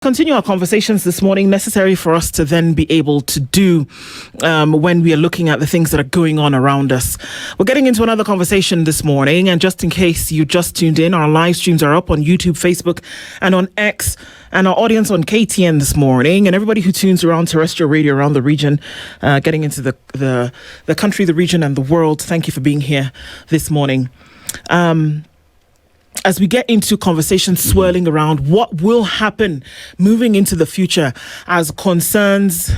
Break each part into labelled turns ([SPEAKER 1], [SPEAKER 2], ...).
[SPEAKER 1] Continue our conversations this morning, necessary for us to then be able to do when we are looking at the things that are going on around us. We're getting into another conversation this morning, and just in case you just tuned in, our live streams are up on YouTube, Facebook, and on X, and our audience on KTN this morning, and everybody who tunes around terrestrial radio around the region, getting into the country, the region, and the world. Thank you for being here this morning. As we get into conversations swirling around what will happen moving into the future as concerns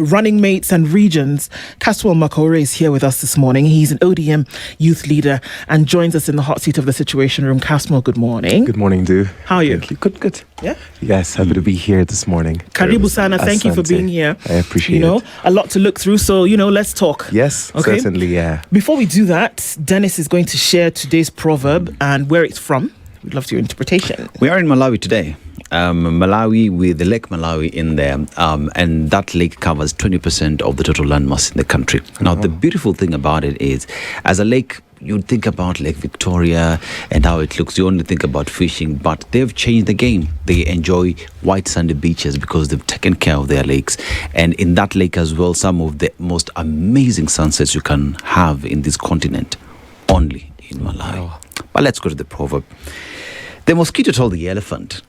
[SPEAKER 1] running mates and regions, Kasmuel McOure is here with us this morning. He's an ODM youth leader and joins us in the hot seat of the Situation Room. Kasmuel, good morning.
[SPEAKER 2] Good morning, Du.
[SPEAKER 1] How are you?
[SPEAKER 2] Thank you. Good.
[SPEAKER 1] Yeah?
[SPEAKER 2] Yes, happy to be here this morning.
[SPEAKER 1] Karibu Sana, thank you for being here.
[SPEAKER 2] I appreciate it.
[SPEAKER 1] A lot to look through, so, let's talk.
[SPEAKER 2] Yes,
[SPEAKER 1] okay?
[SPEAKER 2] Certainly, yeah.
[SPEAKER 1] Before we do that, Dennis is going to share today's proverb and where it's from. We'd love your interpretation.
[SPEAKER 3] We are in Malawi today. Malawi, with the Lake Malawi in there, and that lake covers 20% of the total landmass in the country. Now, the beautiful thing about it is, as a lake, you'd think about Lake Victoria and how it looks. You only think about fishing, but they've changed the game. They enjoy white sandy beaches because they've taken care of their lakes. And in that lake as well, some of the most amazing sunsets you can have in this continent, only in Malawi. Wow. But let's go to the proverb. The mosquito told the elephant,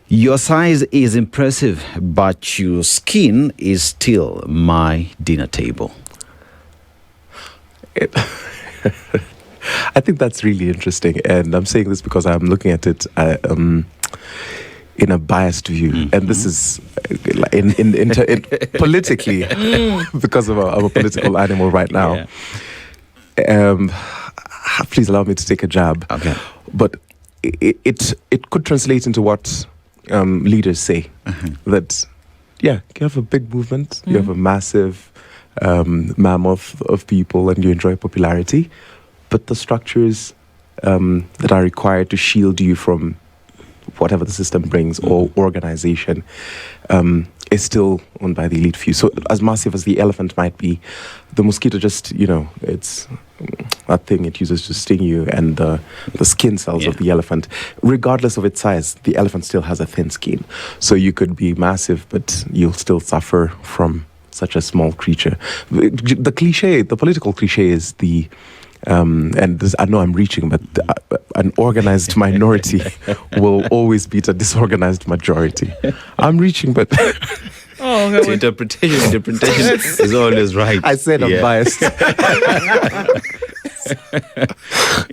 [SPEAKER 3] "Your size is impressive, but your skin is still my dinner table."
[SPEAKER 2] I think that's really interesting, and I'm saying this because I'm looking at it in a biased view, and this is in politically because of I'm a political animal right now. Yeah. Please allow me to take a jab.
[SPEAKER 3] Okay.
[SPEAKER 2] But it could translate into what leaders say, that, you have a big movement, you have a massive mammoth of people, and you enjoy popularity, but the structures that are required to shield you from whatever the system brings or organization is still owned by the elite few. So as massive as the elephant might be, the mosquito just, it's that thing it uses to sting you, and the skin cells of the elephant, regardless of its size, the elephant still has a thin skin. So you could be massive, but you'll still suffer from such a small creature. The political cliche is the and this, I know I'm reaching, but an organized minority will always beat a disorganized majority. I'm reaching, but
[SPEAKER 3] interpretation is always right.
[SPEAKER 2] I said I'm biased.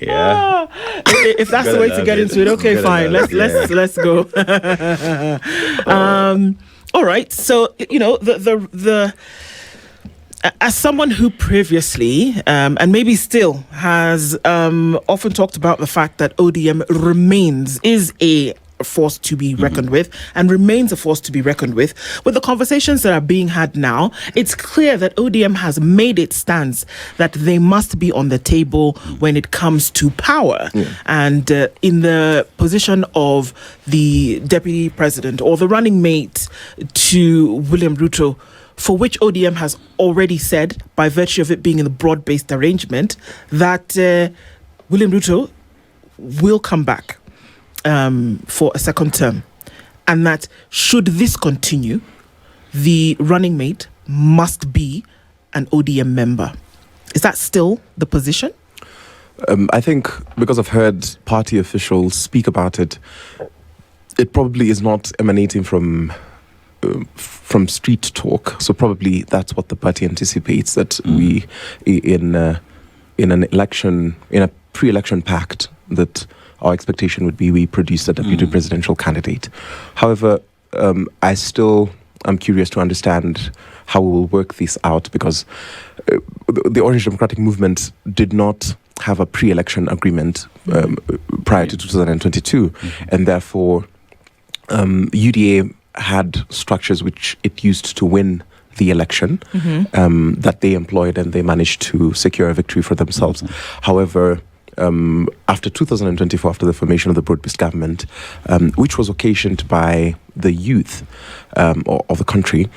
[SPEAKER 3] Yeah.
[SPEAKER 1] If that's the way to get into it, okay, fine. Let's go. All right. So the as someone who previously and maybe still has often talked about the fact that ODM is a force to be reckoned with and remains a force to be reckoned with the conversations that are being had now, it's clear that ODM has made its stance that they must be on the table when it comes to power. And in the position of the deputy president or the running mate to William Ruto, for which ODM has already said, by virtue of it being in the broad-based arrangement, that William Ruto will come back for a second term. And that should this continue, the running mate must be an ODM member. Is that still the position?
[SPEAKER 2] I think because I've heard party officials speak about it, it probably is not emanating from street talk. So probably that's what the party anticipates, that we in an election, in a pre-election pact, that our expectation would be we produce a deputy presidential candidate. However, I'm curious to understand how we will work this out, because the Orange Democratic Movement did not have a pre-election agreement prior to 2022, and therefore UDA had structures which it used to win the election that they employed, and they managed to secure a victory for themselves. However, after 2024, after the formation of the broad-based government, which was occasioned by the youth of the country,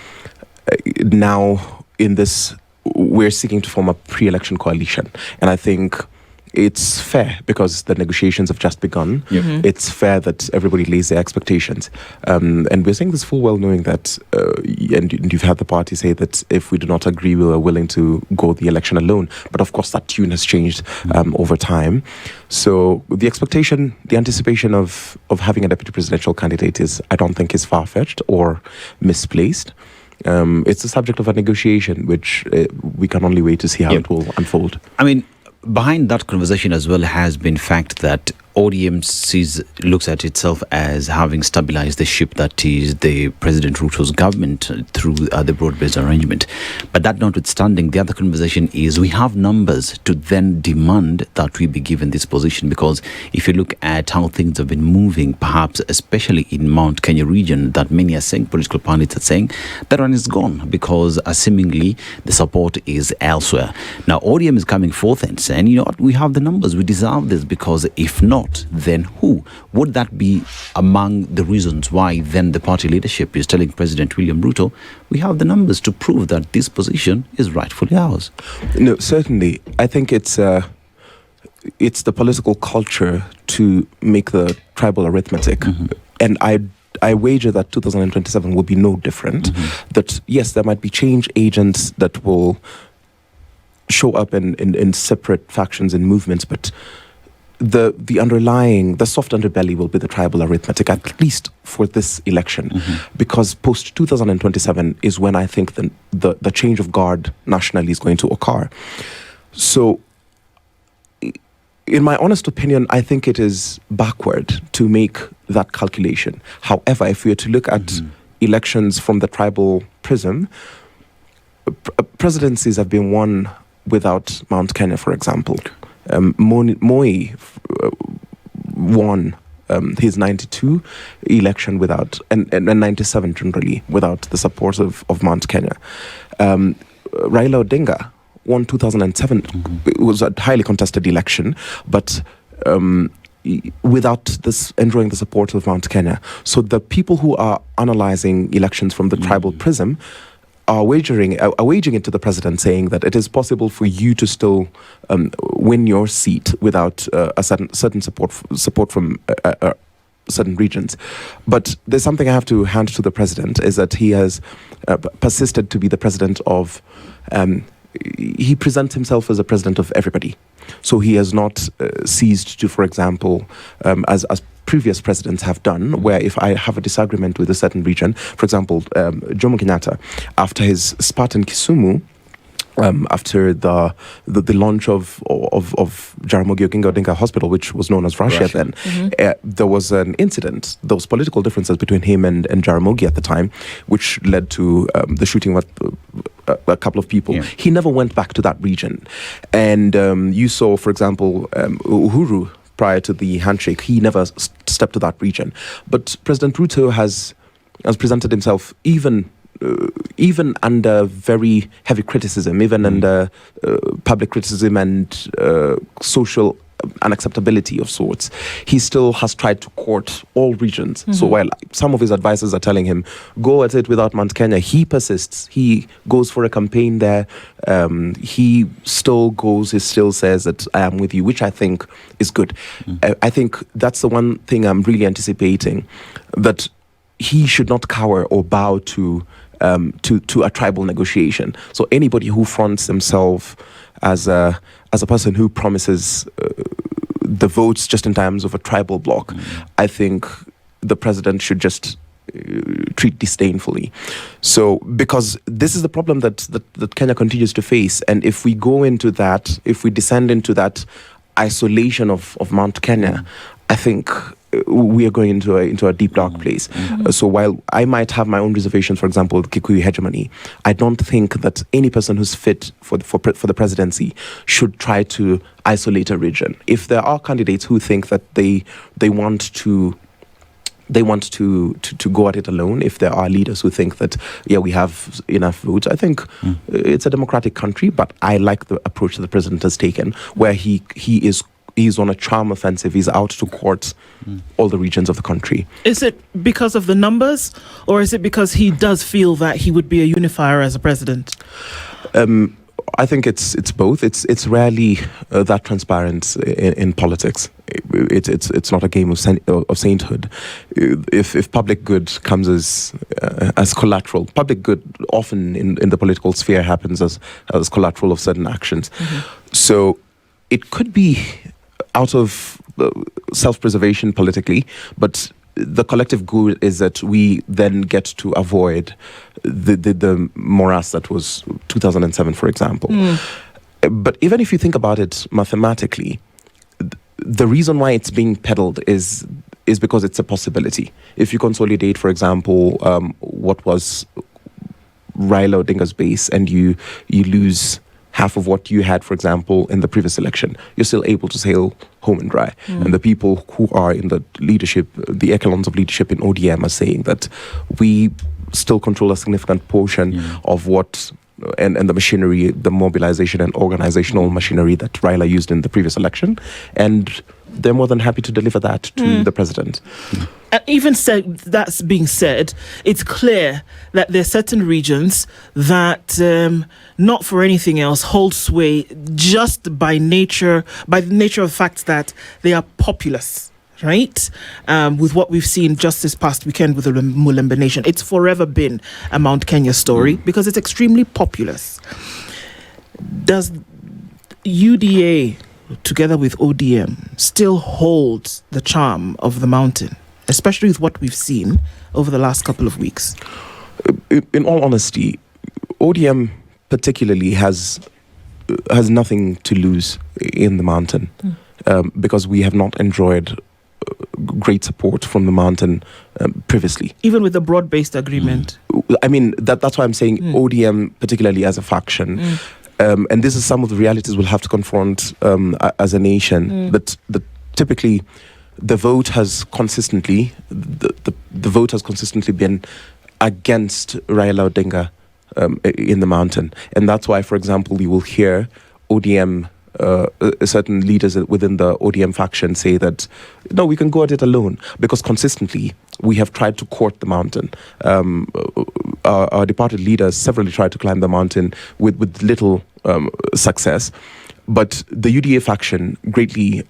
[SPEAKER 2] now in this, we're seeking to form a pre-election coalition. And I think it's fair because the negotiations have just begun. It's fair that everybody lays their expectations. And we're saying this full well knowing that, and you've had the party say that if we do not agree, we are willing to go the election alone. But of course, that tune has changed over time. So the expectation, the anticipation of having a deputy presidential candidate I don't think is far-fetched or misplaced. It's the subject of a negotiation, which we can only wait to see how it will unfold.
[SPEAKER 3] I mean, behind that conversation as well has been fact that ODM looks at itself as having stabilized the ship that is the President Ruto's government through the broad-based arrangement. But that notwithstanding, the other conversation is we have numbers to then demand that we be given this position, because if you look at how things have been moving, perhaps especially in Mount Kenya region, that many are saying, political pundits are saying, that one is gone because seemingly the support is elsewhere. Now, ODM is coming forth and saying, you know what, we have the numbers, we deserve this, because if not, then who? Would that be among the reasons why then the party leadership is telling President William Ruto, we have the numbers to prove that this position is rightfully ours?
[SPEAKER 2] No, certainly. I think it's the political culture to make the tribal arithmetic. And I wager that 2027 will be no different. That, yes, there might be change agents that will show up in separate factions and movements, but the underlying, the soft underbelly will be the tribal arithmetic, at least for this election, because post 2027 is when I think the change of guard nationally is going to occur. So, in my honest opinion, I think it is backward to make that calculation. However, if we are to look at elections from the tribal prism, presidencies have been won without Mount Kenya, for example. Moi won his 92 election without, and 97 generally, without the support of Mount Kenya. Raila Odinga won 2007. It was a highly contested election, but without this enjoying the support of Mount Kenya. So the people who are analyzing elections from the tribal prism are waging into the president, saying that it is possible for you to still win your seat without a certain support from certain regions. But there's something I have to hand to the president, is that he has persisted to be the president of. He presents himself as a president of everybody. So he has not ceased to, for example, as previous presidents have done, where if I have a disagreement with a certain region, for example, Jomo Kenyatta, after his spat in Kisumu, after the launch of Jaramogi Oginga Odinga Hospital, which was known as Russia then, there was an incident, those political differences between him and Jaramogi at the time, which led to the shooting of a couple of people. He never went back to that region. And you saw, for example, Uhuru, prior to the handshake, he never stepped to that region. But President Ruto has presented himself even under very heavy criticism, even under public criticism and social unacceptability of sorts. He still has tried to court all regions. So while some of his advisors are telling him, go at it without Mount Kenya, he persists. He goes for a campaign there. He still says that I am with you, which I think is good. I think that's the one thing I'm really anticipating, that he should not cower or bow to a tribal negotiation. So anybody who fronts himself as a person who promises the votes just in terms of a tribal bloc, I think the president should just treat disdainfully. So, because this is the problem that Kenya continues to face, and if we go into that, if we descend into that isolation of Mount Kenya, I think we are going into a deep, dark place. So while I might have my own reservations, for example, with Kikuyu hegemony, I don't think that any person who's fit for the presidency should try to isolate a region. If there are candidates who think that they want to go at it alone, if there are leaders who think that, we have enough votes, I think it's a democratic country, but I like the approach that the president has taken, where he's on a charm offensive. He's out to court all the regions of the country.
[SPEAKER 1] Is it because of the numbers, or is it because he does feel that he would be a unifier as a president?
[SPEAKER 2] I think it's both. It's rarely that transparent in politics. It's not a game of sainthood. If public good comes as collateral, public good often in the political sphere happens as collateral of certain actions. So it could be out of self-preservation politically, but the collective good is that we then get to avoid the morass that was 2007, for example. But even if you think about it mathematically, the reason why it's being peddled is because it's a possibility. If you consolidate, for example, what was Raila Odinga's base, and you lose half of what you had, for example, in the previous election, you're still able to sail home and dry. And the people who are in the leadership, the echelons of leadership in ODM, are saying that we still control a significant portion of what, and the machinery, the mobilization and organizational machinery that Raila used in the previous election. And they're more than happy to deliver that to the president.
[SPEAKER 1] Even that's being said, it's clear that there are certain regions that, not for anything else, hold sway just by the nature of the fact that they are populous, right? With what we've seen just this past weekend with the Mulembe Nation. It's forever been a Mount Kenya story because it's extremely populous. Does UDA, together with ODM, still hold the charm of the mountain, especially with what we've seen over the last couple of weeks?
[SPEAKER 2] In all honesty, ODM particularly has nothing to lose in the mountain, because we have not enjoyed great support from the mountain previously. Even
[SPEAKER 1] with the broad-based agreement?
[SPEAKER 2] I mean, that's why I'm saying ODM, particularly as a faction, and this is some of the realities we'll have to confront as a nation, that typically the vote has consistently been against Raila Odinga in the mountain. And that's why, for example, you will hear ODM, certain leaders within the ODM faction say that, no, we can go at it alone, because consistently we have tried to court the mountain. Our departed leaders severally tried to climb the mountain with little success. But the UDA faction greatly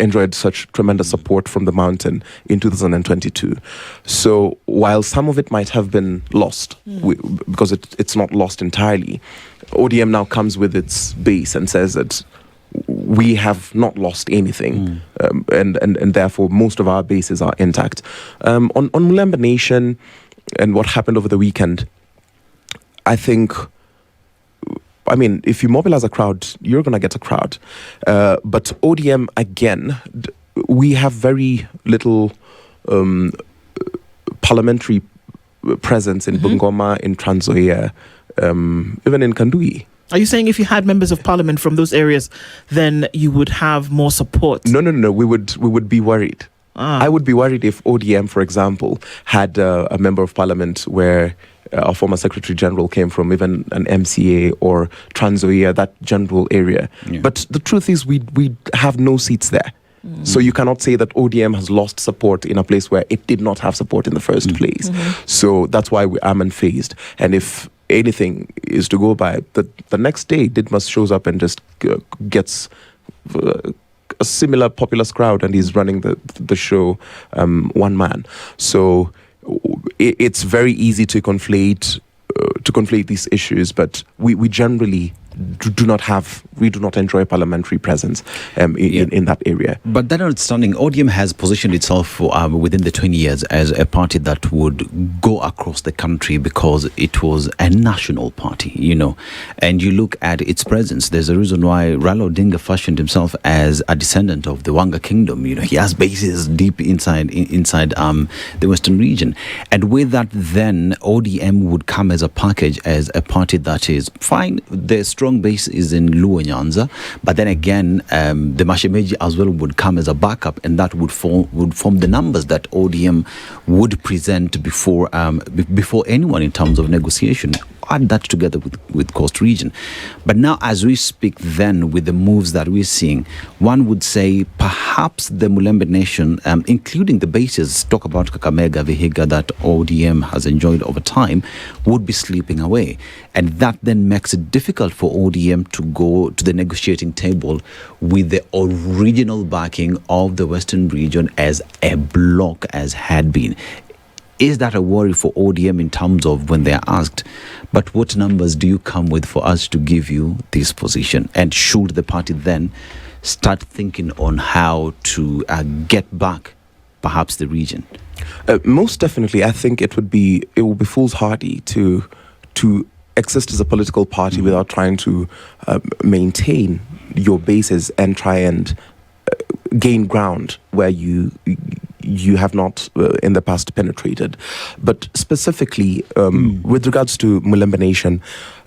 [SPEAKER 2] enjoyed such tremendous support from the mountain in 2022. So while some of it might have been lost, because it's not lost entirely, ODM now comes with its base and says that we have not lost anything, and therefore most of our bases are intact. On Mulembe Nation and what happened over the weekend, I think, I mean, if you mobilize a crowd, you're going to get a crowd. But ODM, again, we have very little parliamentary presence in Bungoma, in Trans Nzoia, even in Kandui.
[SPEAKER 1] Are you saying if you had members of parliament from those areas, then you would have more support?
[SPEAKER 2] No. We would be worried. I would be worried if ODM, for example, had a member of parliament where our former Secretary General came from, even an MCA or Trans Nzoia, that general area. But the truth is we have no seats there. So you cannot say that ODM has lost support in a place where it did not have support in the first place. So that's why I'm unfazed. And if anything is to go by, the next day Didmus shows up and just gets a similar populous crowd, and he's running the show one man. So it's very easy to conflate these issues, but we generally do not enjoy parliamentary presence in that area.
[SPEAKER 3] But that notwithstanding, ODM has positioned itself within the 20 years as a party that would go across the country because it was a national party, and you look at its presence. There's a reason why Raila Odinga fashioned himself as a descendant of the Wanga Kingdom. He has bases deep inside the Western region, and with that, then ODM would come as a package, as a party that is fine. The strong base is in Luo Nyanza, but then again, the Mashemeji as well would come as a backup, and that would form the numbers that ODM would present before anyone in terms of negotiation. add that together with Coast Region. But now, as we speak, then with the moves that we're seeing, one would say perhaps the Mulembe Nation, including the bases, talk about Kakamega, Vihiga, that ODM has enjoyed over time, would be slipping away. And that then makes it difficult for ODM to go to the negotiating table with the original backing of the Western region as a bloc as had been. Is that a worry for ODM in terms of when they're asked, but what numbers do you come with for us to give you this position? And should the party then start thinking on how to get back perhaps the region?
[SPEAKER 2] Most definitely. I think it would be foolhardy to exist as a political party without trying to maintain your bases and try and gain ground where you have not in the past penetrated. But specifically with regards to Mulembe Nation,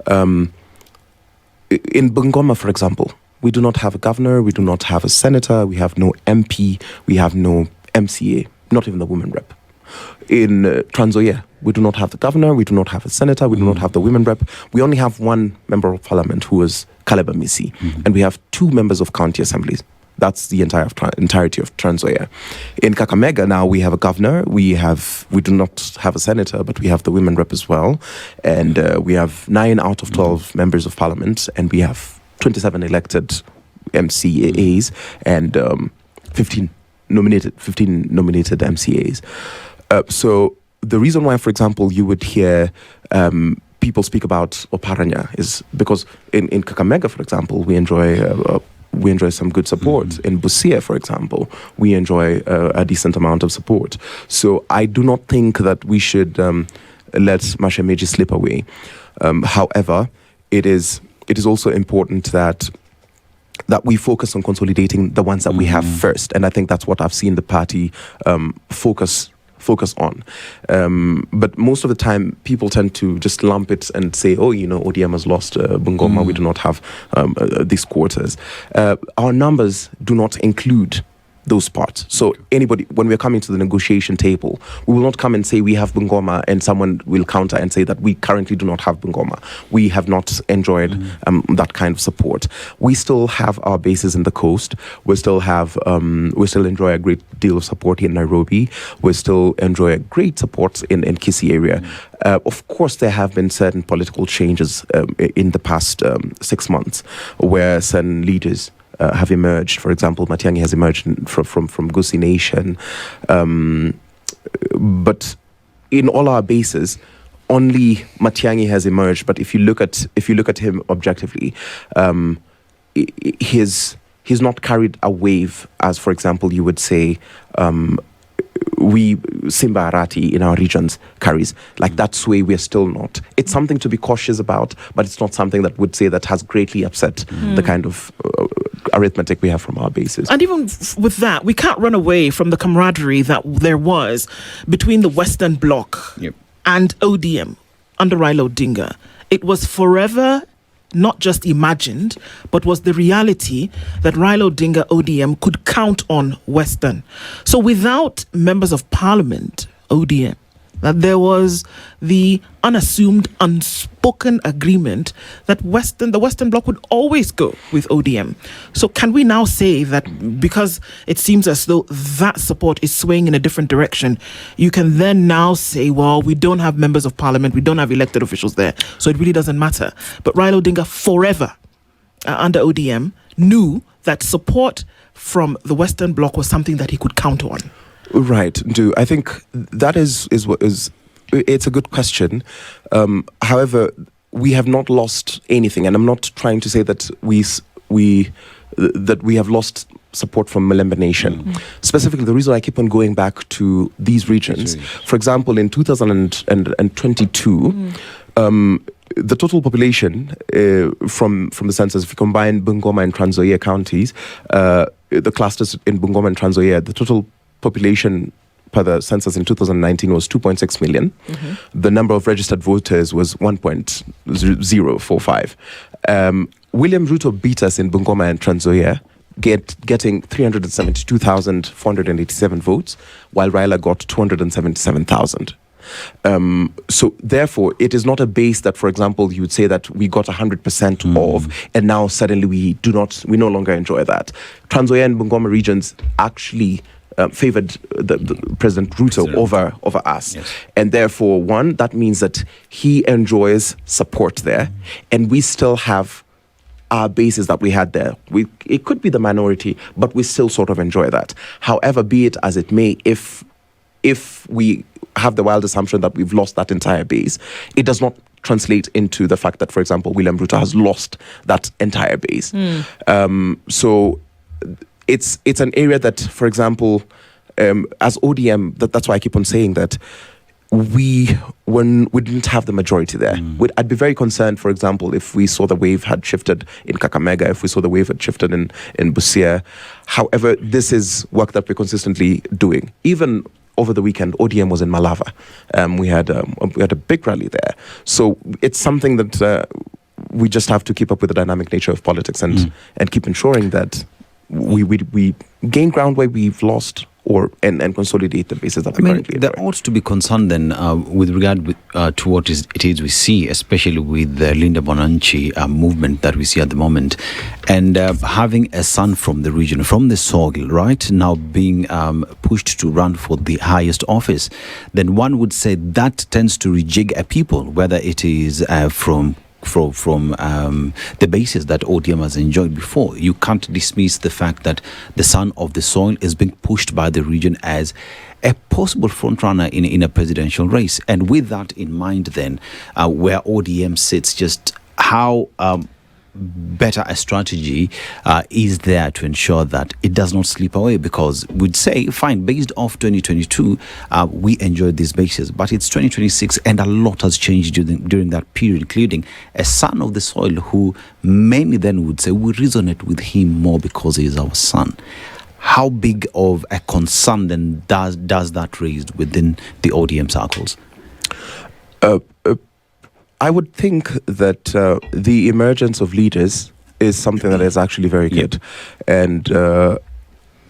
[SPEAKER 2] in Bungoma, for example, we do not have a governor, we do not have a senator, we have no MP, we have no MCA, not even the women rep. In Trans Nzoia, we do not have the governor, we do not have a senator, we do not have the women rep. We only have one member of parliament who is Caleb Misi, and we have 2 members of county assemblies. That's the entirety of Trans Nzoia. In Kakamega now we have a governor, we do not have a senator, but we have the women rep as well, and we have 9 out of 12 members of parliament, and we have 27 elected MCAs and 15 nominated MCAs. So the reason why, for example, you would hear people speak about Oparanya is because in Kakamega, for example, we enjoy some good support. In Busia, for example, we enjoy a decent amount of support. So I do not think that we should let Mashemeji slip away. However, it is also important that we focus on consolidating the ones that we have first. And I think that's what I've seen the party focus on. But most of the time, people tend to just lump it and say, ODM has lost Bungoma, we do not have these quarters. Our numbers do not include those parts. So anybody, when we're coming to the negotiation table, we will not come and say we have Bungoma and someone will counter and say that we currently do not have Bungoma. We have not enjoyed that kind of support. We still have our bases in the coast. We still enjoy a great deal of support in Nairobi. We still enjoy a great support in Kisii area. Of course, there have been certain political changes in the past 6 months where certain leaders have emerged. For example, Matiang'i has emerged from Gusii Nation. But in all our bases, only Matiang'i has emerged. But if you look at him objectively, he's not carried a wave as, for example, you would say Simba Arati in our regions carries. Like that sway, we're still not. It's something to be cautious about, but it's not something that would say that has greatly upset the kind of arithmetic we have from our bases.
[SPEAKER 1] And even with that, we can't run away from the camaraderie that there was between the Western Bloc and ODM under Raila Odinga. It was forever not just imagined, but was the reality that Raila Odinga ODM could count on Western. So without members of parliament, ODM, that there was the unassumed, unspoken agreement that the Western Bloc would always go with ODM. So can we now say that because it seems as though that support is swaying in a different direction, you can then now say, well, we don't have members of parliament, we don't have elected officials there, so it really doesn't matter. But Raila Odinga forever, under ODM, knew that support from the Western Bloc was something that he could count on.
[SPEAKER 2] Right. I think that is it's a good question. However, we have not lost anything, and I'm not trying to say that we have lost support from Mulembe Nation. Specifically, the reason I keep on going back to these regions, for example, in 2022, the total population from the census, if you combine Bungoma and Trans Nzoia counties, the clusters in Bungoma and Trans Nzoia, the total population per the census in 2019 was 2.6 million. The number of registered voters was 1.045. William Ruto beat us in Bungoma and Trans Nzoia, getting 372,487 votes, while Raila got 277,000. So therefore, it is not a base that, for example, you would say that we got 100% of, and now suddenly we no longer enjoy that. Trans Nzoia and Bungoma regions actually favored the President Ruto over us.
[SPEAKER 3] Yes.
[SPEAKER 2] And therefore, one, that means that he enjoys support there, and we still have our bases that we had there. It could be the minority, but we still sort of enjoy that. However, be it as it may, if we have the wild assumption that we've lost that entire base, it does not translate into the fact that, for example, William Ruto has lost that entire base. So it's an area that, for example, as ODM, that's why I keep on saying that we didn't have the majority there. I'd be very concerned, for example, if we saw the wave had shifted in Kakamega, if we saw the wave had shifted in Busia. However, this is work that we're consistently doing. Even over the weekend, ODM was in Malava. We had a big rally there. So it's something that we just have to keep up with the dynamic nature of politics and keep ensuring that we gain ground where we've lost, and consolidate the bases that we currently
[SPEAKER 3] there
[SPEAKER 2] enjoy.
[SPEAKER 3] ought to be concern then with regard to what it is we see, especially with the Linda Bonanchi movement that we see at the moment, and having a son from the region, from the soil, right, now being pushed to run for the highest office, then one would say that tends to rejig a people, whether it is from the basis that ODM has enjoyed before. You can't dismiss the fact that the son of the soil is being pushed by the region as a possible frontrunner in a presidential race. And with that in mind, then, where ODM sits, just how better a strategy is there to ensure that it does not slip away? Because we'd say, fine, based off 2022, we enjoyed these bases, but it's 2026 and a lot has changed during that period, including a son of the soil who many then would say we resonate with him more because he is our son. How big of a concern then does that raise within the ODM circles?
[SPEAKER 2] I would think that the emergence of leaders is something that is actually very good. And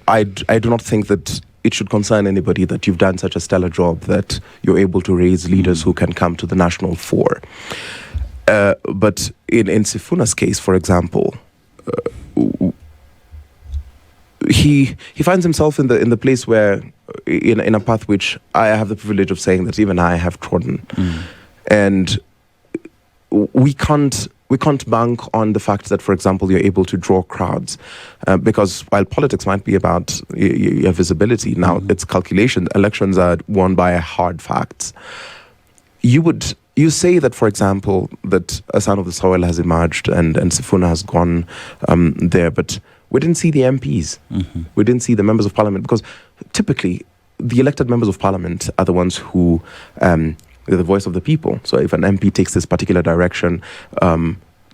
[SPEAKER 2] I do not think that it should concern anybody that you've done such a stellar job that you're able to raise leaders who can come to the national fore. But in Sifuna's case, for example, he finds himself in the place where, in a path which I have the privilege of saying that even I have trodden. And we can't bank on the fact that, for example, you're able to draw crowds, because while politics might be about your visibility, now it's calculation. Elections are won by hard facts. You say that, for example, that a son of the soil has emerged and Sifuna has gone there, but we didn't see the MPs. We didn't see the members of parliament, because typically the elected members of parliament are the ones who they're the voice of the people. So if an MP takes this particular direction,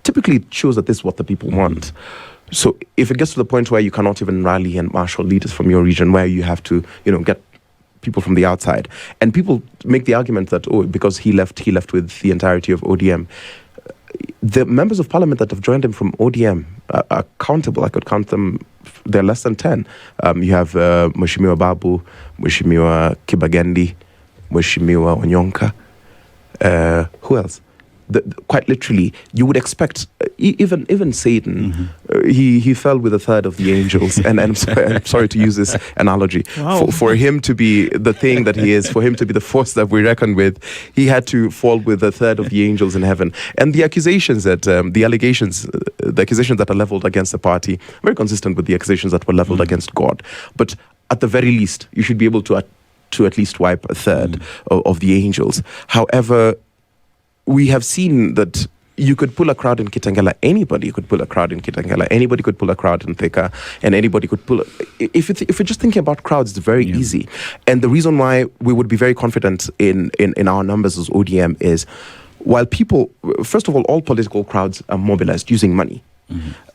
[SPEAKER 2] typically it shows that this is what the people want. So if it gets to the point where you cannot even rally and marshal leaders from your region, where you have to, get people from the outside, and people make the argument that, because he left with the entirety of ODM. The members of parliament that have joined him from ODM are countable. I could count them. They're less than 10. You have Mheshimiwa Babu, Mheshimiwa Kibagendi, Mheshimiwa Onyonka. Who else? Quite literally, you would expect, even Satan, he fell with a third of the angels. And I'm sorry to use this analogy.
[SPEAKER 1] Wow.
[SPEAKER 2] For him to be the thing that he is, for him to be the force that we reckon with, he had to fall with a third of the angels in heaven. And the accusations that, the accusations that are leveled against the party, very consistent with the accusations that were leveled against God. But at the very least, you should be able to at least wipe a third of the angels. However, we have seen that you could pull a crowd in Kitengela. Anybody could pull a crowd in Kitengela. Anybody could pull a crowd in Thika. And anybody could pull... If you're just thinking about crowds, it's very easy. And the reason why we would be very confident in our numbers as ODM is, while people... First of all political crowds are mobilized using money.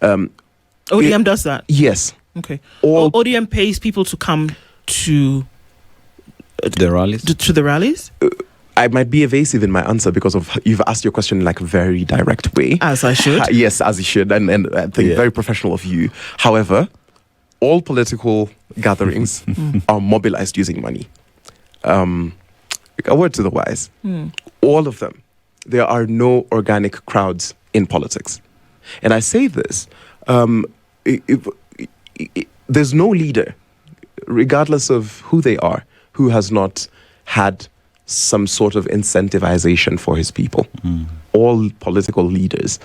[SPEAKER 1] ODM does that?
[SPEAKER 2] Yes.
[SPEAKER 1] Okay. ODM pays people to come to...
[SPEAKER 3] the rallies?
[SPEAKER 1] To the rallies?
[SPEAKER 2] I might be evasive in my answer because of you've asked your question in like a very direct way.
[SPEAKER 1] As I should.
[SPEAKER 2] Yes, as you should. And I think very professional of you. However, all political gatherings are mobilized using money. a word to the wise. All of them, there are no organic crowds in politics. And I say this, there's no leader, regardless of who they are, who has not had some sort of incentivization for his people. All political leaders,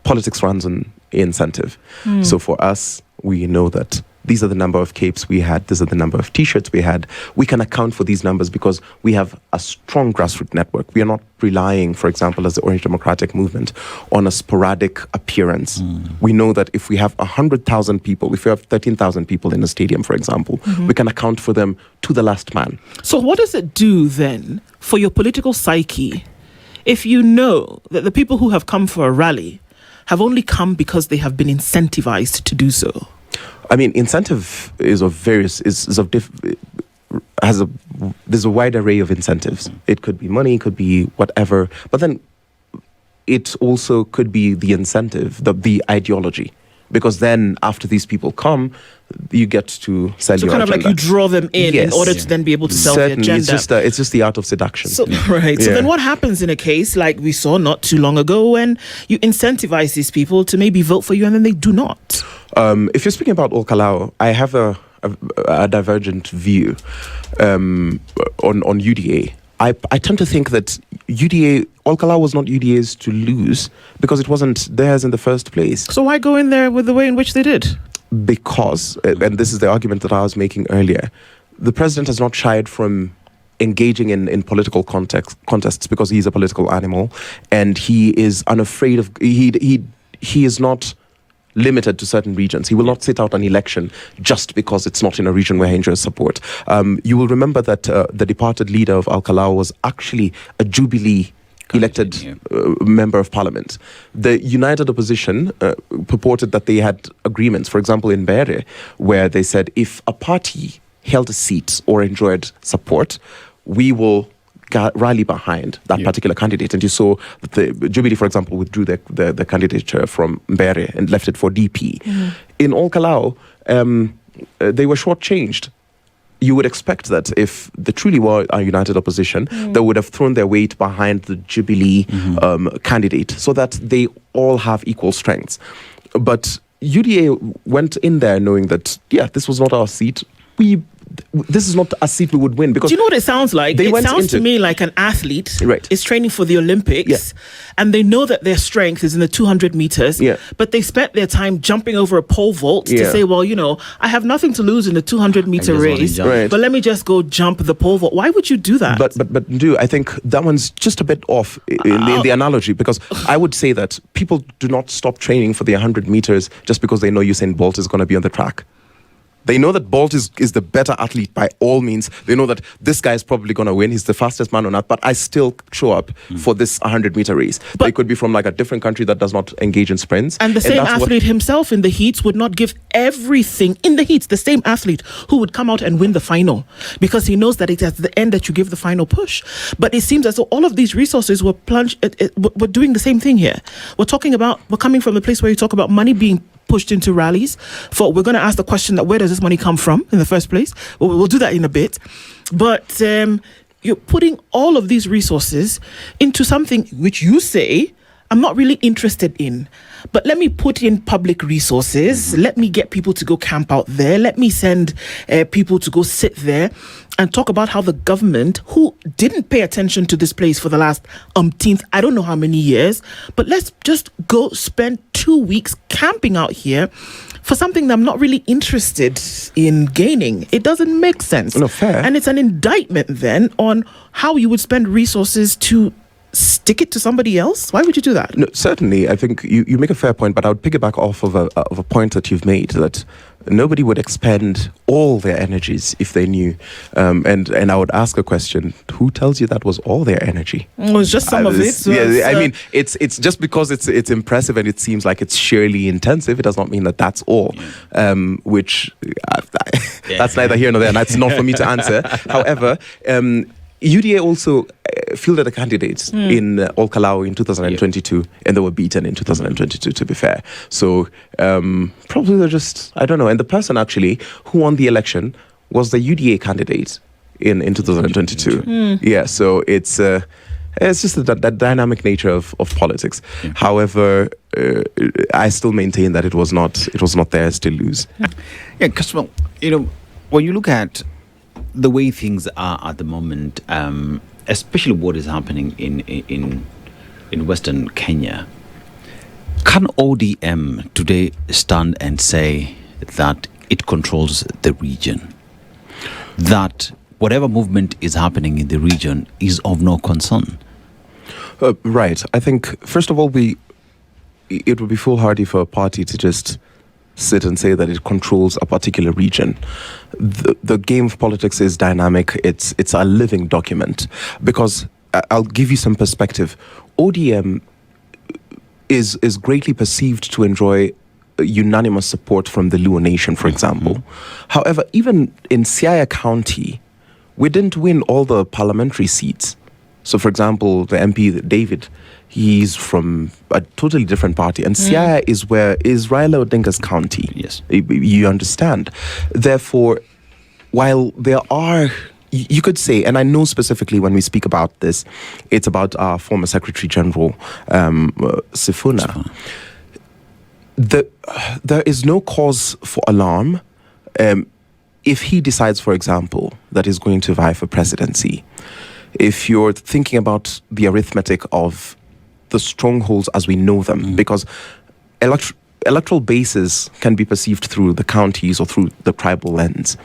[SPEAKER 2] politics runs on incentive. So for us, we know that these are the number of capes we had, these are the number of t-shirts we had. We can account for these numbers because we have a strong grassroots network. We are not relying, for example, as the Orange Democratic Movement, on a sporadic appearance. We know that if we have 100,000 people, if we have 13,000 people in a stadium, for example, we can account for them to the last man.
[SPEAKER 1] So what does it do then for your political psyche if you know that the people who have come for a rally have only come because they have been incentivized to do so?
[SPEAKER 2] I mean, incentive is of various, there's a wide array of incentives. It could be money, it could be whatever, but then it also could be the incentive, the ideology. Because then after these people come, you get to sell your
[SPEAKER 1] agenda. So kind of like you draw them in order to then be able to sell the agenda.
[SPEAKER 2] It's just the art of seduction.
[SPEAKER 1] So, right. So then what happens in a case like we saw not too long ago when you incentivize these people to maybe vote for you and then they do not?
[SPEAKER 2] If you're speaking about Olkalao, I have a divergent view on UDA. I tend to think that Olkalao was not UDA's to lose because it wasn't theirs in the first place.
[SPEAKER 1] So why go in there with the way in which they did?
[SPEAKER 2] Because, and this is the argument that I was making earlier, the president has not shied from engaging in political contests because he's a political animal, and he is unafraid of, he is not limited to certain regions. He will not sit out an election just because it's not in a region where he enjoys support. You will remember that the departed leader of Olkalao was actually a Jubilee elected member of parliament. The united opposition purported that they had agreements, for example in Bere, where they said if a party held a seat or enjoyed support, we will rally behind that particular candidate. And you saw that the Jubilee, for example, withdrew the candidature from Mbere and left it for DP. In Olkalao, they were shortchanged. You would expect that if they truly were a united opposition, they would have thrown their weight behind the Jubilee candidate so that they all have equal strengths. But UDA went in there knowing that, this was not our seat. This is not a seat we would win. Because
[SPEAKER 1] do you know what it sounds like? It sounds to me like an athlete is training for the Olympics and they know that their strength is in the 200 meters, but they spent their time jumping over a pole vault to say, well, I have nothing to lose in the 200-meter race, but let me just go jump the pole vault. Why would you do that?
[SPEAKER 2] But I think that one's just a bit off in the analogy, because I would say that people do not stop training for the 100 meters just because they know Usain Bolt is going to be on the track. They know that Bolt is the better athlete by all means. They know that this guy is probably going to win. He's the fastest man on earth, but I still show up for this 100-meter race. But they could be from like a different country that does not engage in sprints.
[SPEAKER 1] And the same athlete himself in the heats would not give everything in the heats. The same athlete who would come out and win the final because he knows that it's at the end that you give the final push. But it seems as though all of these resources were we're doing the same thing here. We're coming from the place where you talk about money being pushed into rallies. We're going to ask the question that where does this money come from in the first place? Well, we'll do that in a bit. But you're putting all of these resources into something which you say I'm not really interested in. But let me put in public resources. Let me get people to go camp out there. Let me send people to go sit there and talk about how the government, who didn't pay attention to this place for the last I don't know how many years, but let's just go spend 2 weeks camping out here for something that I'm not really interested in gaining. It doesn't make sense.
[SPEAKER 2] No, fair.
[SPEAKER 1] And it's an indictment then on how you would spend resources to stick it to somebody else. Why would you do that?
[SPEAKER 2] No, certainly, I think you make a fair point, but I would piggyback off of a point that you've made, that nobody would expend all their energies if they knew. And I would ask a question: who tells you that was all their energy?
[SPEAKER 1] It was just some of it. So
[SPEAKER 2] I mean, it's just because it's impressive and it seems like it's sheerly intensive, it does not mean that that's all. Which that's neither here nor there, and that's not for me to answer. However, UDA also fielded a candidate in Olkalao in 2022, and they were beaten in 2022, to be fair. So probably they're just, I don't know. And the person actually who won the election was the UDA candidate in 2022. Yeah, so it's just that dynamic nature of politics.
[SPEAKER 3] Yeah.
[SPEAKER 2] However, I still maintain that it was not theirs to lose.
[SPEAKER 3] Yeah, Kasmuel, when you look at the way things are at the moment, especially what is happening in Western Kenya, can ODM today stand and say that it controls the region? That whatever movement is happening in the region is of no concern?
[SPEAKER 2] Right. I think, first of all, it would be foolhardy for a party to just sit and say that it controls a particular region. The game of politics is dynamic. It's a living document. Because I'll give you some perspective. ODM is greatly perceived to enjoy unanimous support from the Luo Nation, for example. However, even in Siaya County, we didn't win all the parliamentary seats. So, for example, the MP, David, he's from a totally different party. And Siaya is Raila Odinga's county.
[SPEAKER 3] Yes.
[SPEAKER 2] You understand. Therefore, while there are, you could say, and I know specifically when we speak about this, it's about our former Secretary General, Sifuna. There is no cause for alarm if he decides, for example, that he's going to vie for presidency. If you're thinking about the arithmetic of the strongholds as we know them, because electoral bases can be perceived through the counties or through the tribal lens.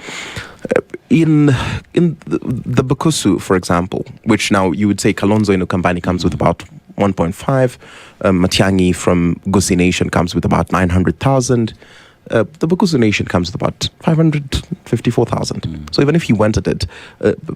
[SPEAKER 2] In the Bukusu, for example, which now you would say Kalonzo Inukambani comes with about 1.5, Matiang'i from Gusii Nation comes with about 900,000. The Bukusu Nation comes with about 554,000. So even if you wanted it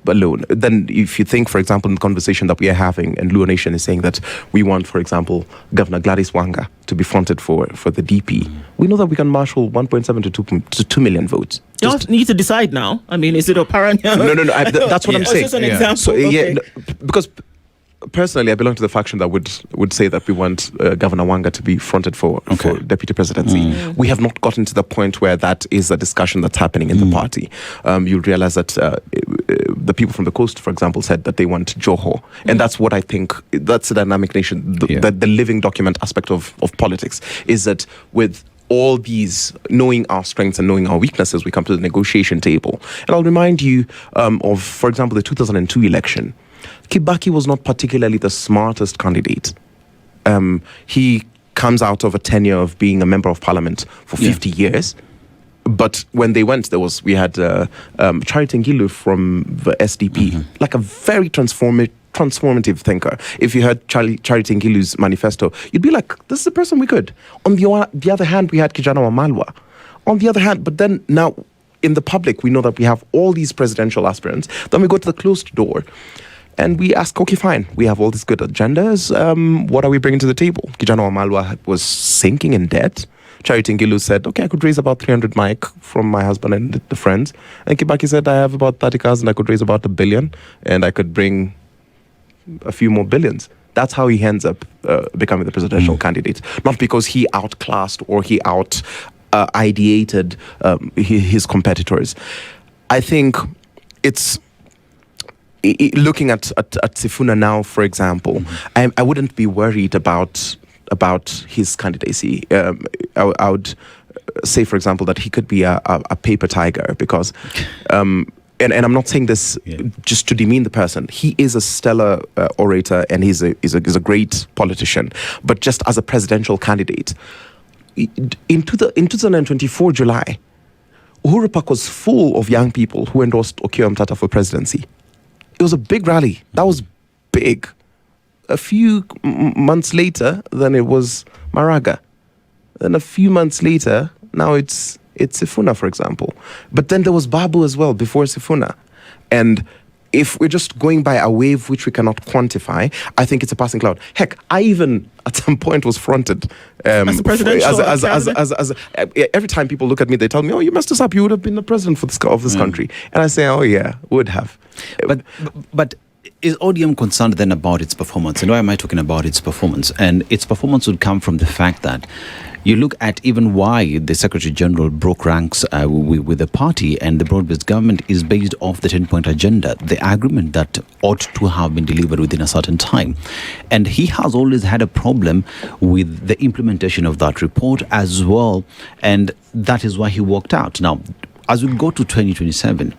[SPEAKER 2] alone, then if you think, for example, in the conversation that we are having, and Luo Nation is saying that we want, for example, Governor Gladys Wanga to be fronted for the DP, we know that we can marshal 1.7 to 2 million votes.
[SPEAKER 1] You all need to decide now. I mean, is it a paranya?
[SPEAKER 2] No. That's what I'm saying.
[SPEAKER 1] Just an example.
[SPEAKER 2] So,
[SPEAKER 1] okay.
[SPEAKER 2] Because personally, I belong to the faction that would say that we want Governor Wanga to be fronted for deputy presidency. We have not gotten to the point where that is a discussion that's happening in the party. You'll realize that the people from the coast, for example, said that they want Joho. And that's what I think, that's the dynamic nation, the living document aspect of politics, is that with all these, knowing our strengths and knowing our weaknesses, we come to the negotiation table. And I'll remind you of, for example, the 2002 election. Kibaki was not particularly the smartest candidate. He comes out of a tenure of being a member of parliament for 50 years. But when they went, we had Charity Ngilu from the SDP, like a very transformative thinker. If you heard Charity Ngilu's manifesto, you'd be like, this is the person we could. On the other hand, we had Kijana Wamalwa. On the other hand, but then now in the public, we know that we have all these presidential aspirants. Then we go to the closed door. And we ask, okay, fine, we have all these good agendas. What are we bringing to the table? Kijana Wamalwa was sinking in debt. Charity Ngilu said, okay, I could raise about 300 mic from my husband and the friends. And Kibaki said, I have about 30 cars and I could raise about $1 billion and I could bring a few more billions. That's how he ends up becoming the presidential candidate. Not because he outclassed or he ideated his competitors. I think it's... Looking at Sifuna now, for example, I wouldn't be worried about his candidacy. I would say, for example, that he could be a paper tiger because, and I'm not saying this just to demean the person. He is a stellar orator and he's a great politician. But just as a presidential candidate, in 2024 July, Uhuru Park was full of young people who endorsed Okiya Mtata for presidency. It was a big rally. That was big. A few months later, then it was Maraga. Then a few months later, now it's Sifuna, for example. But then there was Babu as well before Sifuna. And if we're just going by a wave which we cannot quantify, I think it's a passing cloud. Heck, I even at some point was fronted
[SPEAKER 1] as a presidential
[SPEAKER 2] every time people look at me, they tell me, "Oh, you messed us up. You would have been the president of this country." And I say, "Oh yeah, would have."
[SPEAKER 3] But is ODM concerned then about its performance? And why am I talking about its performance? And its performance would come from the fact that you look at even why the Secretary General broke ranks with the party, and the broad-based government is based off the 10-point agenda, the agreement that ought to have been delivered within a certain time. And he has always had a problem with the implementation of that report as well, and that is why he walked out. Now, as we go to 2027,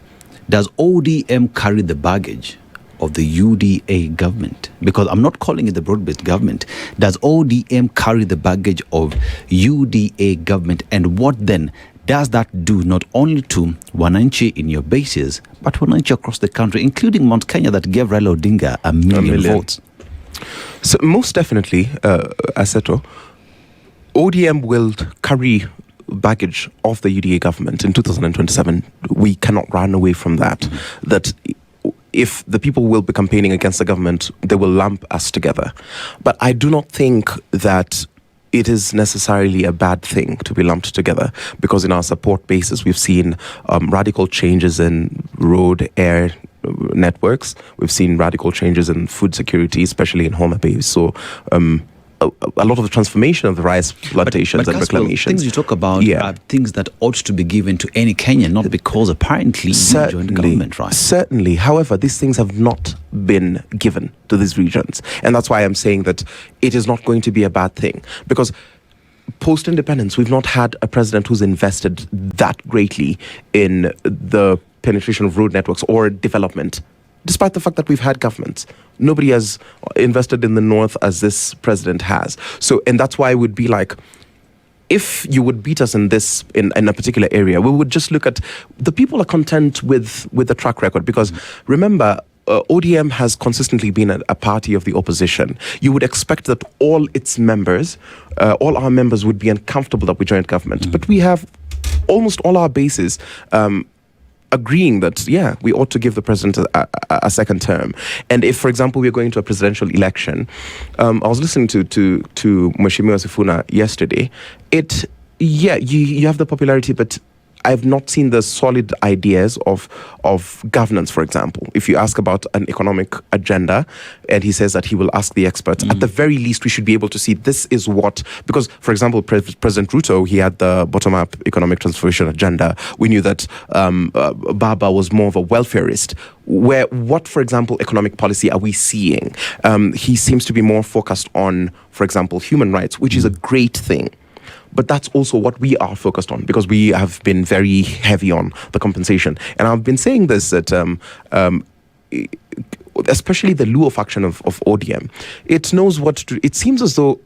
[SPEAKER 3] does ODM carry the baggage of the UDA government? Because I'm not calling it the broad-based government. Does ODM carry the baggage of UDA government? And what then does that do not only to Wananchi in your bases, but Wananchi across the country, including Mount Kenya that gave Raila Odinga a million votes?
[SPEAKER 2] So most definitely, Aseto, ODM will carry baggage of the UDA government in 2027. We cannot run away from that. That if the people will be campaigning against the government, they will lump us together. But I do not think that it is necessarily a bad thing to be lumped together, because in our support bases, we've seen radical changes in road, air networks. We've seen radical changes in food security, especially in Homa Bay. So a lot of the transformation of the rice plantations and reclamations.
[SPEAKER 3] Things you talk about are things that ought to be given to any Kenyan, not because apparently you joined government, right?
[SPEAKER 2] Certainly. However, these things have not been given to these regions. And that's why I'm saying that it is not going to be a bad thing. Because post-independence, we've not had a president who's invested that greatly in the penetration of road networks or development, despite the fact that we've had governments. Nobody has invested in the north as this president has. So, and that's why it would be like, if you would beat us in this, in a particular area, we would just look at, the people are content with the track record. Because remember, ODM has consistently been a party of the opposition. You would expect that all its members, all our members would be uncomfortable that we joined government. But we have almost all our bases agreeing that, we ought to give the president a second term. And if, for example, we're going to a presidential election, I was listening to Mheshimiwa Sifuna yesterday. You have the popularity, but I've not seen the solid ideas of governance, for example. If you ask about an economic agenda, and he says that he will ask the experts, at the very least, we should be able to see this is what, because, for example, President Ruto, he had the bottom-up economic transformation agenda. We knew that Baba was more of a welfareist. What, for example, economic policy are we seeing? He seems to be more focused on, for example, human rights, which is a great thing. But that's also what we are focused on, because we have been very heavy on the compensation. And I've been saying this, that especially the Luo faction of ODM, it knows what to do. It seems as though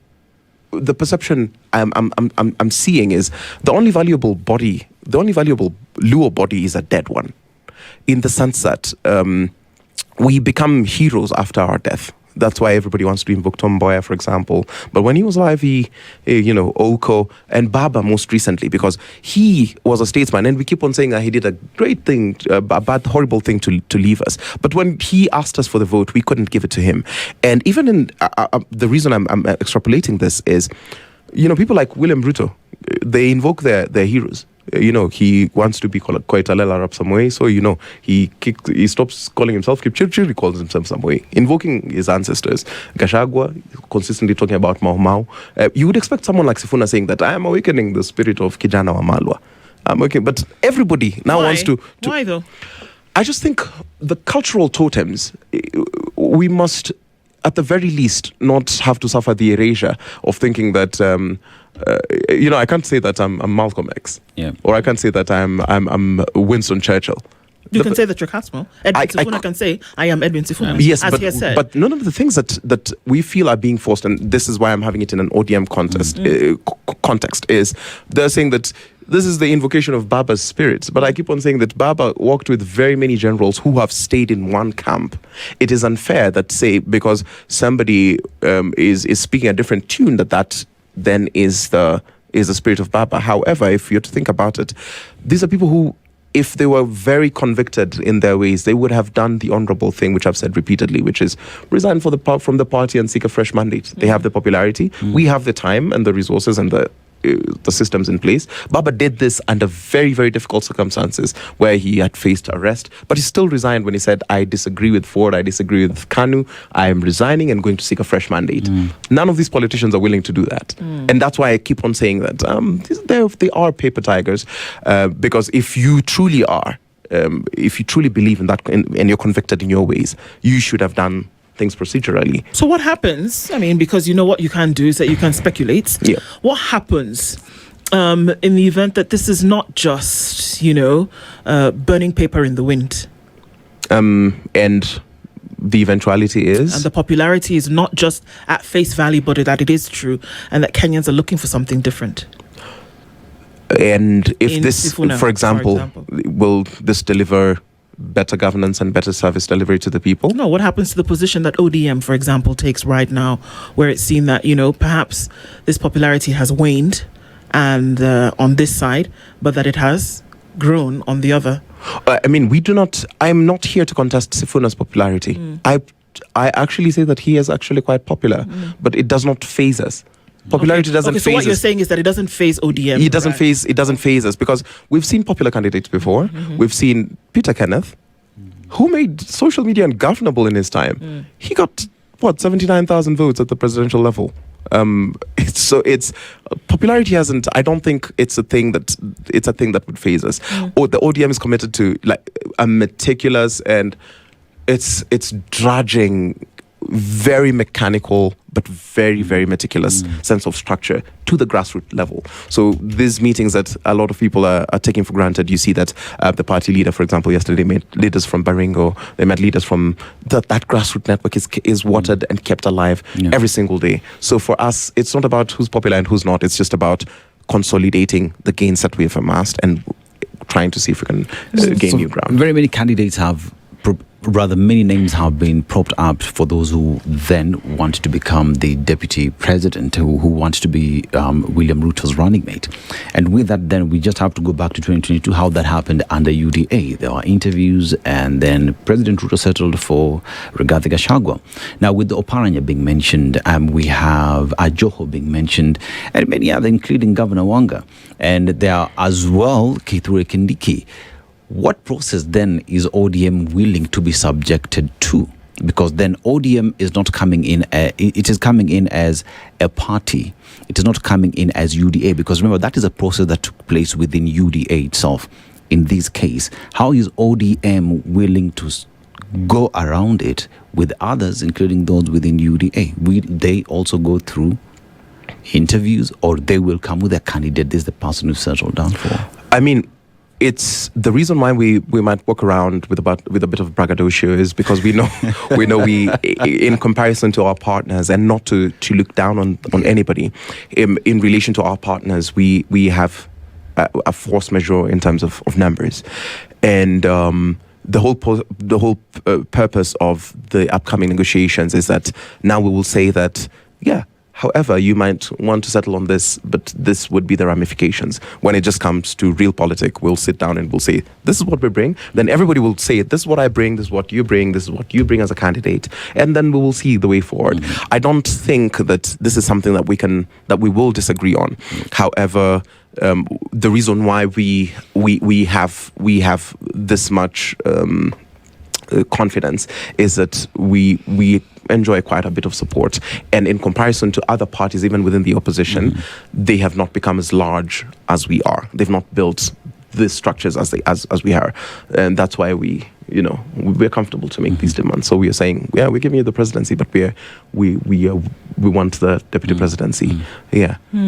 [SPEAKER 2] the perception I'm seeing is the only valuable Luo body is a dead one, in the sense that we become heroes after our death. That's why everybody wants to invoke Tom Mboya, for example. But when he was alive, Oko and Baba most recently, because he was a statesman, and we keep on saying that he did a great thing, a bad, horrible thing to leave us. But when he asked us for the vote, we couldn't give it to him. And even in the reason I'm extrapolating this is, people like William Ruto, they invoke their heroes. He wants to be called Koitalel Arab some way, so he stops calling himself Kipchirchir, he calls himself some way, invoking his ancestors. Gachagua, consistently talking about Mau Mau. You would expect someone like Sifuna saying that I am awakening the spirit of Kijana Wamalwa. I'm okay, but everybody now wants to.
[SPEAKER 1] Why though?
[SPEAKER 2] I just think the cultural totems, we must, at the very least, not have to suffer the erasure of thinking that. I can't say that I'm Malcolm X, or I can't say that I'm Winston Churchill.
[SPEAKER 1] You can say that you're Kasmuel. Edwin Sifuna can say, I am Edwin Sifuna.
[SPEAKER 2] Yes,
[SPEAKER 1] as he has said.
[SPEAKER 2] But none of the things that we feel are being forced, and this is why I'm having it in an ODM context, is they're saying that this is the invocation of Baba's spirit. But I keep on saying that Baba walked with very many generals who have stayed in one camp. It is unfair that, say, because somebody is speaking a different tune, that then is the spirit of Baba. However, if you're to think about it, these are people who, if they were very convicted in their ways, they would have done the honorable thing, which I've said repeatedly, which is resign from the party and seek a fresh mandate. They have the popularity. We have the time and the resources and the the systems in place. Baba did this under very, very difficult circumstances where he had faced arrest, but he still resigned when he said, I disagree with Ford, I disagree with Kanu, I am resigning and going to seek a fresh mandate. None of these politicians are willing to do that. And that's why I keep on saying that they are paper tigers, because if you truly are, if you truly believe in that and you're convicted in your ways, you should have done things procedurally.
[SPEAKER 1] So what happens? I mean, because you know what you can do is that you can speculate.
[SPEAKER 2] Yeah.
[SPEAKER 1] What happens in the event that this is not just, burning paper in the wind?
[SPEAKER 2] And the eventuality is?
[SPEAKER 1] And the popularity is not just at face value, but that it is true and that Kenyans are looking for something different.
[SPEAKER 2] And if
[SPEAKER 1] in
[SPEAKER 2] this,
[SPEAKER 1] Sifuna,
[SPEAKER 2] for example, will this deliver better governance and better service delivery to the people?
[SPEAKER 1] No, what happens to the position that ODM, for example, takes right now, where it's seen that, perhaps this popularity has waned and on this side, but that it has grown on the other?
[SPEAKER 2] I mean, I'm not here to contest Sifuna's popularity. I actually say that he is actually quite popular, but it does not faze us. Popularity doesn't phase
[SPEAKER 1] so what you're
[SPEAKER 2] us.
[SPEAKER 1] saying is that it doesn't phase ODM.
[SPEAKER 2] It doesn't phase us because we've seen popular candidates before. We've seen Peter Kenneth, who made social media ungovernable in his time. He got 79,000 votes at the presidential level. It's popularity hasn't. I don't think it's a thing that would phase us. Or the ODM is committed to a meticulous and it's drudging, very mechanical but very, very meticulous sense of structure to the grassroots level. So these meetings that a lot of people are taking for granted, you see that the party leader, for example, yesterday met leaders from Baringo, they met leaders from that grassroots network is watered and kept alive every single day. So for us, it's not about who's popular and who's not, it's just about consolidating the gains that we've amassed and trying to see if we can gain new ground.
[SPEAKER 3] Very many candidates have many names have been propped up for those who then want to become the deputy president, who want to be William Ruto's running mate. And with that, then we just have to go back to 2022, how that happened under UDA. There are interviews, and then President Ruto settled for Rigathi Gachagua. Now, with the Oparanya being mentioned, we have Ajoho being mentioned, and many other, including Governor Wanga. And there are as well Kithure Kindiki. What process then is ODM willing to be subjected to? Because then ODM is not coming in, it is coming in as a party. It is not coming in as UDA, because remember, that is a process that took place within UDA itself. In this case, how is ODM willing to go around it with others, including those within UDA? Will they also go through interviews, or they will come with a candidate? This is the person who settled down for.
[SPEAKER 2] I mean, it's the reason why we might walk around with a bit of braggadocio is because we know we in comparison to our partners, and not to look down on anybody, in relation to our partners, we have a force majeure in terms of numbers, and the whole purpose of the upcoming negotiations is that now we will say that however, you might want to settle on this, but this would be the ramifications. When it just comes to real politics, we'll sit down and we'll say, this is what we bring. Then everybody will say, this is what I bring, this is what you bring, this is what you bring as a candidate. And then we will see the way forward. I don't think that this is something that we will disagree on. However, the reason why we have this much confidence is that we enjoy quite a bit of support, and in comparison to other parties, even within the opposition, they have not become as large as we are. They've not built the structures as we are, and that's why we're comfortable to make these demands. So we are saying, we're giving you the presidency, but we want the deputy presidency.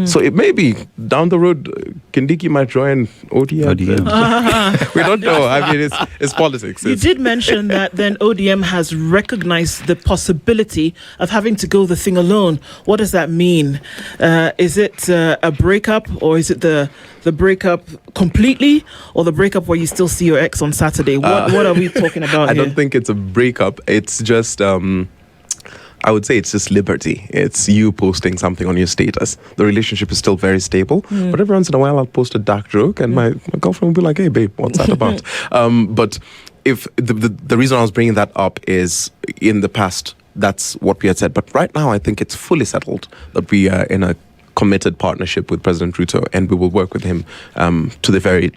[SPEAKER 2] So it may be down the road Kindiki might join ODM. We don't know. I mean, it's politics.
[SPEAKER 1] You did mention that then ODM has recognized the possibility of having to go the thing alone. What does that mean? Is it a breakup, or is it the breakup completely, or the breakup where you still see your ex on Saturday? What are we talking about here?
[SPEAKER 2] I don't think it's a breakup. It's just I would say it's just liberty. It's you posting something on your status. The relationship is still very stable, but every once in a while I'll post a dark joke, and my girlfriend will be like, "Hey babe, what's that about?" But if the reason I was bringing that up is, in the past, that's what we had said. But right now, I think it's fully settled that we are in a committed partnership with President Ruto, and we will work with him to the very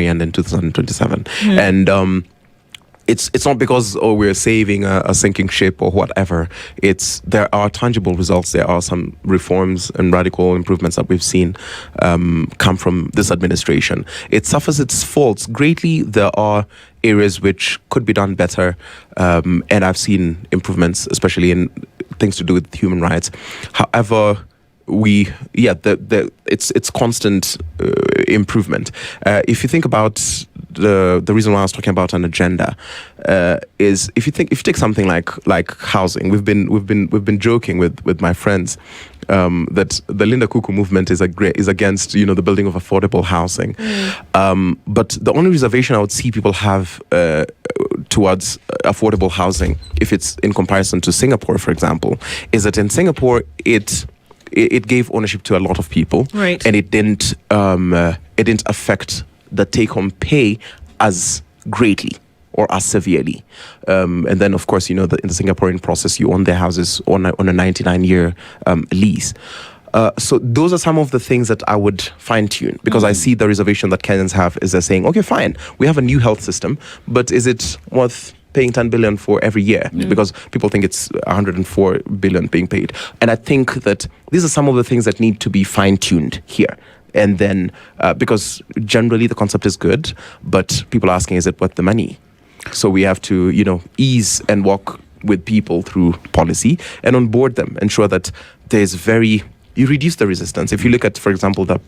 [SPEAKER 2] end in 2027. And it's not because we're saving a sinking ship or whatever. There are tangible results. There are some reforms and radical improvements that we've seen come from this administration. It suffers its faults greatly. There are areas which could be done better, and I've seen improvements, especially in things to do with human rights. However, it's constant improvement. If you think about the reason why I was talking about an agenda, is if you take something like housing, we've been joking with my friends that the Linda Kuku movement is against the building of affordable housing, but the only reservation I would see people have towards affordable housing, if it's in comparison to Singapore, for example, is that in Singapore it gave ownership to a lot of people,
[SPEAKER 1] right,
[SPEAKER 2] and it didn't affect the take-home pay as greatly or as severely. And then, of course, in the Singaporean process, you own their houses on a 99-year lease. So those are some of the things that I would fine-tune, because I see the reservation that Kenyans have is they're saying, okay, fine, we have a new health system, but is it worth paying 10 billion for every year? Because people think it's 104 billion being paid. And I think that these are some of the things that need to be fine-tuned here. And then, because generally the concept is good, but people are asking, is it worth the money? So we have to, ease and walk with people through policy and onboard them, ensure that you reduce the resistance. If you look at, for example, the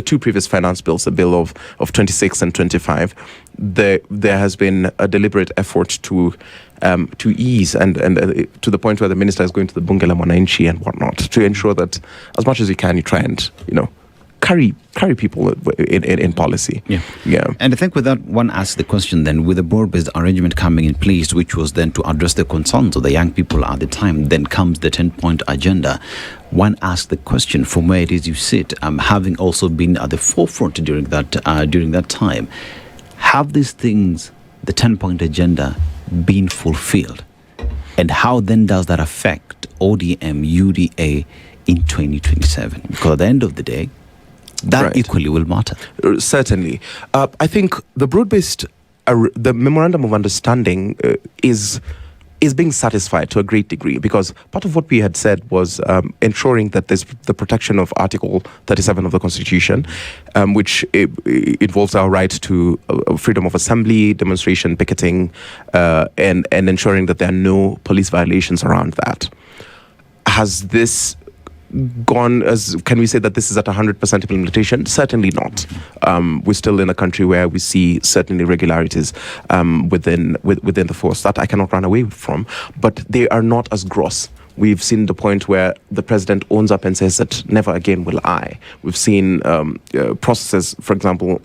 [SPEAKER 2] two previous finance bills, the bill of 26 and 25, there has been a deliberate effort to ease and to the point where the minister is going to the Bunge la Mwananchi and whatnot to ensure that as much as you can, you try and carry people in policy. Yeah.
[SPEAKER 3] And I think with that, one asks the question then, with the board-based arrangement coming in place, which was then to address the concerns of the young people at the time, then comes the 10-point agenda. One asks the question from where it is you sit, having also been at the forefront during that time, have these things, the 10-point agenda, been fulfilled? And how then does that affect ODM, UDA in 2027? Because at the end of the day, that equally will matter.
[SPEAKER 2] Certainly. I think the broad-based, the memorandum of understanding is being satisfied to a great degree, because part of what we had said was ensuring that there's the protection of Article 37 of the Constitution, which involves our right to freedom of assembly, demonstration, picketing, and ensuring that there are no police violations around that. Has this can we say that this is at 100% implementation? Certainly not. We're still in a country where we see certain irregularities within the force that I cannot run away from, but they are not as gross. We've seen the point where the president owns up and says that never again will I. We've seen processes, for example,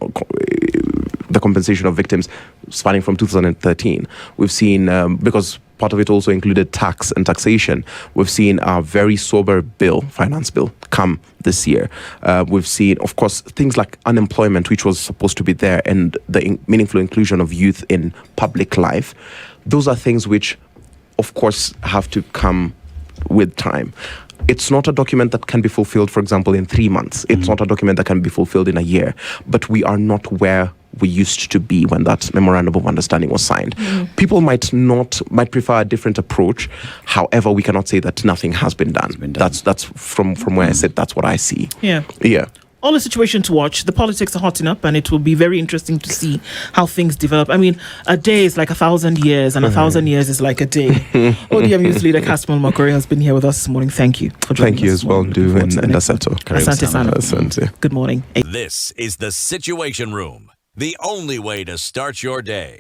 [SPEAKER 2] the compensation of victims spanning from 2013. We've seen, because part of it also included tax and taxation, we've seen a very sober finance bill, come this year. We've seen, of course, things like unemployment, which was supposed to be there, and the meaningful inclusion of youth in public life. Those are things which, of course, have to come with time. It's not a document that can be fulfilled, for example, in 3 months. It's not a document that can be fulfilled in a year. But we are not where we used to be when that memorandum of understanding was signed. People might prefer a different approach. However, we cannot say that nothing has been done. That's from where I sit. That's what I see. Yeah.
[SPEAKER 1] All the situation to watch. The politics are hotting up, and it will be very interesting to see how things develop. I mean, a day is like 1,000 years, and 1,000 years is like a day. ODM News leader Kasmuel McOure has been here with us this morning. Thank you for joining us.
[SPEAKER 2] Thank you as well, Ndu and Asato.
[SPEAKER 1] Asante sana. Good morning.
[SPEAKER 4] This is the Situation Room, the only way to start your day.